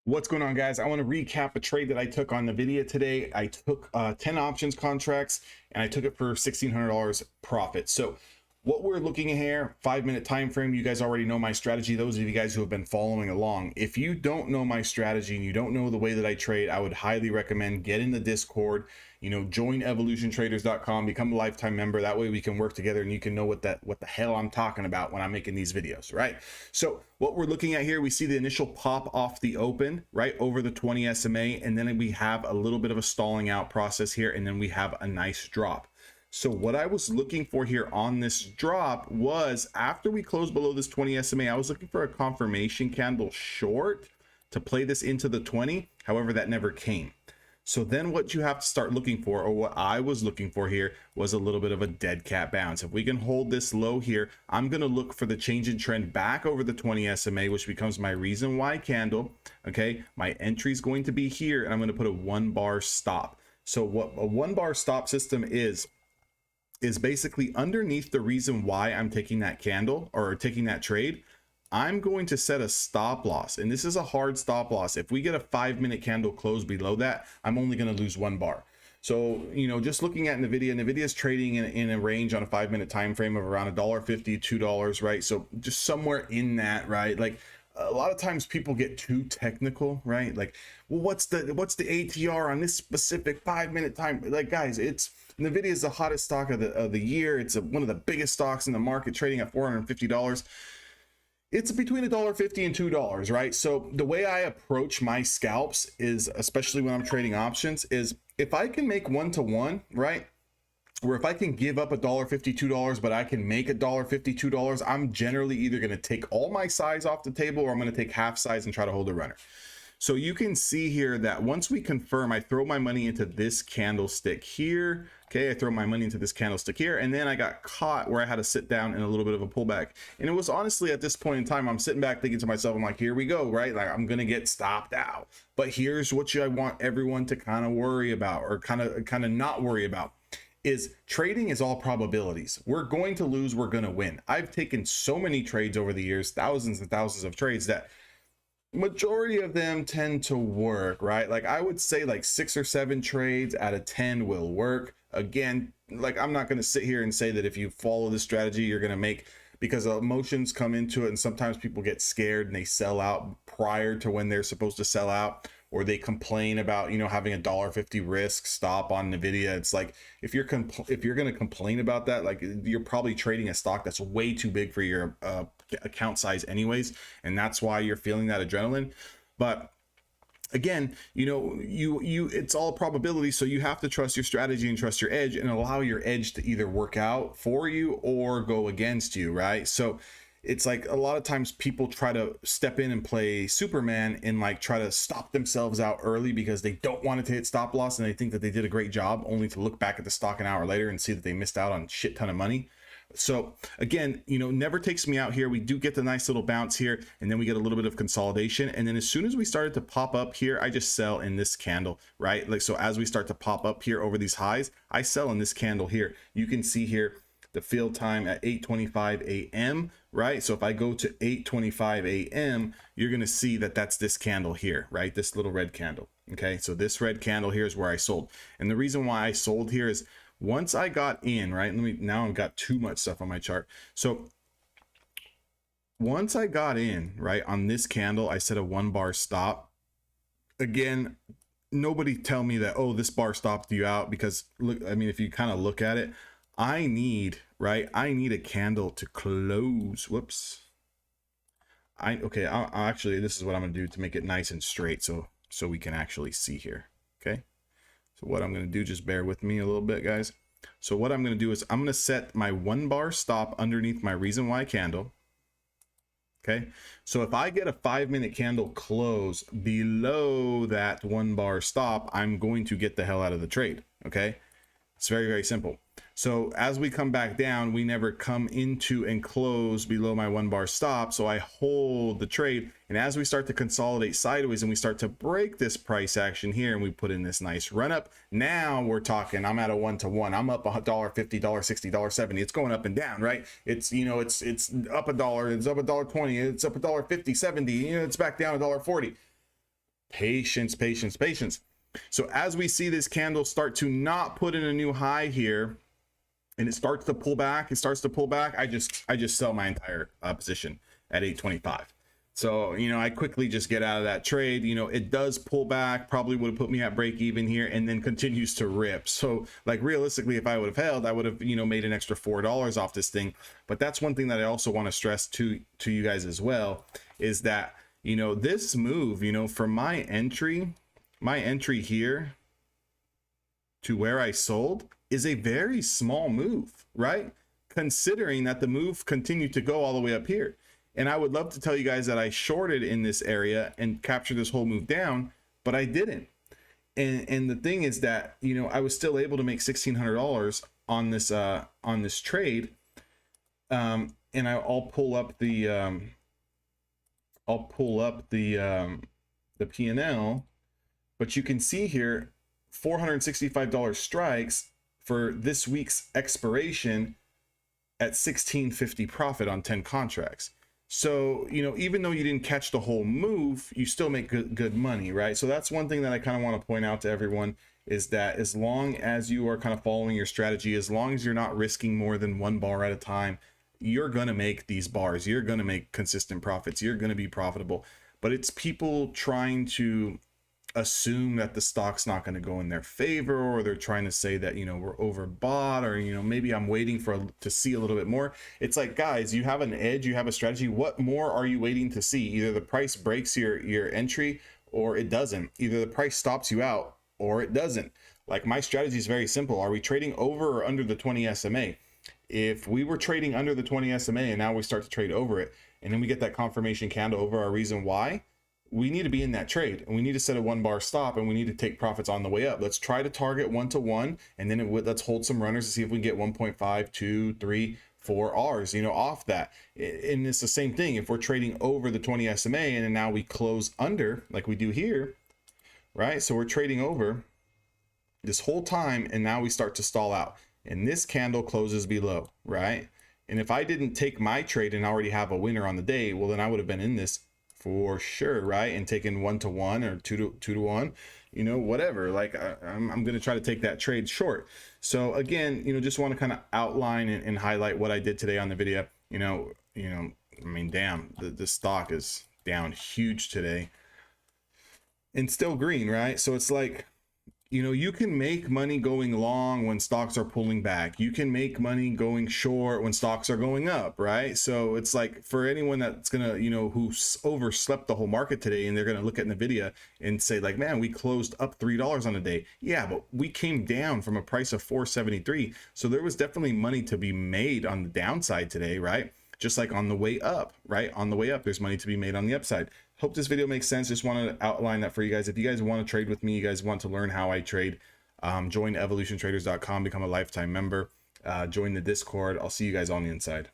What's going on, guys? I want to recap a trade that I took on Nvidia today. I took 10 options contracts and I took it for $1,600 profit. So what we're looking at here, 5-minute time frame. You guys already know my strategy. Those of you guys who have been following along, if you don't know my strategy and you don't know the way that I trade, I would highly recommend get in the Discord. Join evolutiontraders.com, become a lifetime member. That way we can work together and you can know what the hell I'm talking about when I'm making these videos, right? So what we're looking at here, we see the initial pop off the open, right, over the 20 SMA, and then we have a little bit of a stalling out process here, and then we have a nice drop. So what I was looking for here on this drop was after we closed below this 20 SMA, I was looking for a confirmation candle short to play this into the 20. However, that never came. So then what you have to start looking for, or what I was looking for here, was a little bit of a dead cat bounce. If we can hold this low here, I'm going to look for the change in trend back over the 20 SMA, which becomes my reason why candle. Okay, my entry is going to be here, and I'm going to put a 1-bar stop. So what a 1-bar stop system is basically underneath the reason why I'm taking that candle or taking that trade, I'm going to set a stop loss, and this is a hard stop loss. If we get a 5-minute candle close below that, I'm only going to lose 1 bar. So, just looking at Nvidia is trading in a range on a 5-minute time frame of around $1.50, $2, right? So just somewhere in that, right? Like a lot of times people get too technical, right? Like, well, what's the ATR on this specific 5-minute time? Like, guys, Nvidia is the hottest stock of the year. It's one of the biggest stocks in the market, trading at $450. It's between $1.50 and $2, right? So the way I approach my scalps is, especially when I'm trading options, is if I can make 1-to-1, right? Or if I can give up $1.50, $2, but I can make $1.50, $2, I'm generally either going to take all my size off the table, or I'm going to take half size and try to hold a runner. So you can see here that once we confirm, I throw my money into this candlestick here. Okay, I throw my money into this candlestick here, and then I got caught where I had to sit down in a little bit of a pullback. And it was honestly at this point in time, I'm sitting back thinking to myself, I'm like, here we go, right? Like I'm gonna get stopped out. But here's what I want everyone to kind of worry about, or kind of not worry about, is trading is all probabilities. We're going to lose, we're gonna win. I've taken so many trades over the years, thousands and thousands of trades, that majority of them tend to work, right? Like I would say like 6 or 7 trades out of 10 will work. Again, like I'm not going to sit here and say that if you follow this strategy you're going to make, because emotions come into it, and sometimes people get scared and they sell out prior to when they're supposed to sell out, or they complain about having a $1.50 risk stop on Nvidia. It's like if you're going to complain about that, like you're probably trading a stock that's way too big for your account size anyways, and that's why you're feeling that adrenaline. But again, it's all probability, so you have to trust your strategy and trust your edge, and allow your edge to either work out for you or go against you, right? So it's like a lot of times people try to step in and play Superman and like try to stop themselves out early because they don't want it to hit stop loss, and they think that they did a great job, only to look back at the stock an hour later and see that they missed out on a shit ton of money. So again, never takes me out here. We do get the nice little bounce here, and then we get a little bit of consolidation, and then as soon as we started to pop up here, I just sell in this candle, right? Like, so as we start to pop up here over these highs, I sell in this candle here. You can see here the field time at 8:25 a.m. right? So if I go to 8:25 a.m., you're going to see that that's this candle here, right? This little red candle. Okay, so this red candle here is where I sold, and the reason why I sold here is once I got in, right? Now I've got too much stuff on my chart. So once I got in, right, on this candle, I set a 1-bar stop. Again, nobody tell me that, oh, this bar stopped you out, because look, I mean, if you kind of look at it, I need a candle to close. Whoops. Okay, I'll actually, this is what I'm gonna do to make it nice and straight, so we can actually see here. Okay. So what I'm going to do, just bear with me a little bit, guys. So what I'm going to do is I'm going to set my 1-bar stop underneath my reason why candle. Okay. So if I get a 5-minute candle close below that 1-bar stop, I'm going to get the hell out of the trade. Okay. It's very, very simple. So as we come back down, we never come into and close below my 1-bar stop. So I hold the trade. And as we start to consolidate sideways and we start to break this price action here, and we put in this nice run up, now we're talking, I'm at a 1-to-1. I'm up $1.50, $1.60, $1.70. It's going up and down, right? It's, it's up $1, it's up $1.20, it's up $1.50, $1.70, it's back down $1.40. patience, patience, patience. So as we see this candle start to not put in a new high here, and it starts to pull back, I just sell my entire position at 825. So, you know, I quickly just get out of that trade. You know, it does pull back, probably would have put me at break even here, and then continues to rip. So like realistically, if I would have held, I would have, you know, made an extra $4 off this thing. But that's one thing that I also want to stress to you guys as well, is that, you know, this move, you know, from my entry here to where I sold is a very small move, right? Considering that the move continued to go all the way up here. And I would love to tell you guys that I shorted in this area and captured this whole move down, but I didn't. And the thing is that, you know, I was still able to make $1,600 on this trade. And I'll pull up the P&L, but you can see here $465 strikes for this week's expiration at 1650 profit on 10 contracts. So, you know, even though you didn't catch the whole move, you still make good money, right? So that's one thing that I kind of want to point out to everyone, is that as long as you are kind of following your strategy, as long as you're not risking more than one bar at a time, you're going to make these bars, you're going to make consistent profits, you're going to be profitable. But it's people trying to assume that the stock's not going to go in their favor, or they're trying to say that, you know, we're overbought, or, you know, maybe I'm waiting to see a little bit more. It's like, guys, you have an edge, you have a strategy. What more are you waiting to see? Either the price breaks your entry or it doesn't. Either the price stops you out or it doesn't. Like, my strategy is very simple. Are we trading over or under the 20 SMA? If we were trading under the 20 SMA and now we start to trade over it, and then we get that confirmation candle over our reason why, we need to be in that trade, and we need to set a 1 bar stop, and we need to take profits on the way up. Let's try to target 1-to-1, and then let's hold some runners to see if we can get 1.5, 2, 3, 4 R's, you know, off that. And it's the same thing. If we're trading over the 20 SMA and then now we close under, like we do here, right? So we're trading over this whole time, and now we start to stall out, and this candle closes below, right? And if I didn't take my trade and already have a winner on the day, well, then I would have been in this for sure, right? And taking 1-to-1 or 2-to-1, you know, whatever. Like, I'm going to try to take that trade short. So again, you know, just want to kind of outline and highlight what I did today on the video. You know, I mean, damn, the stock is down huge today and still green, right? So it's like, you know, you can make money going long when stocks are pulling back. You can make money going short when stocks are going up, right? So it's like, for anyone that's gonna, you know, who overslept the whole market today, and they're gonna look at Nvidia and say like, man, we closed up $3 on a day. Yeah, but we came down from a price of 473. So there was definitely money to be made on the downside today, right? Just like on the way up, right? On the way up, there's money to be made on the upside. Hope this video makes sense. Just wanted to outline that for you guys. If you guys want to trade with me, you guys want to learn how I trade, join evolutiontraders.com, become a lifetime member, join the Discord. I'll see you guys on the inside.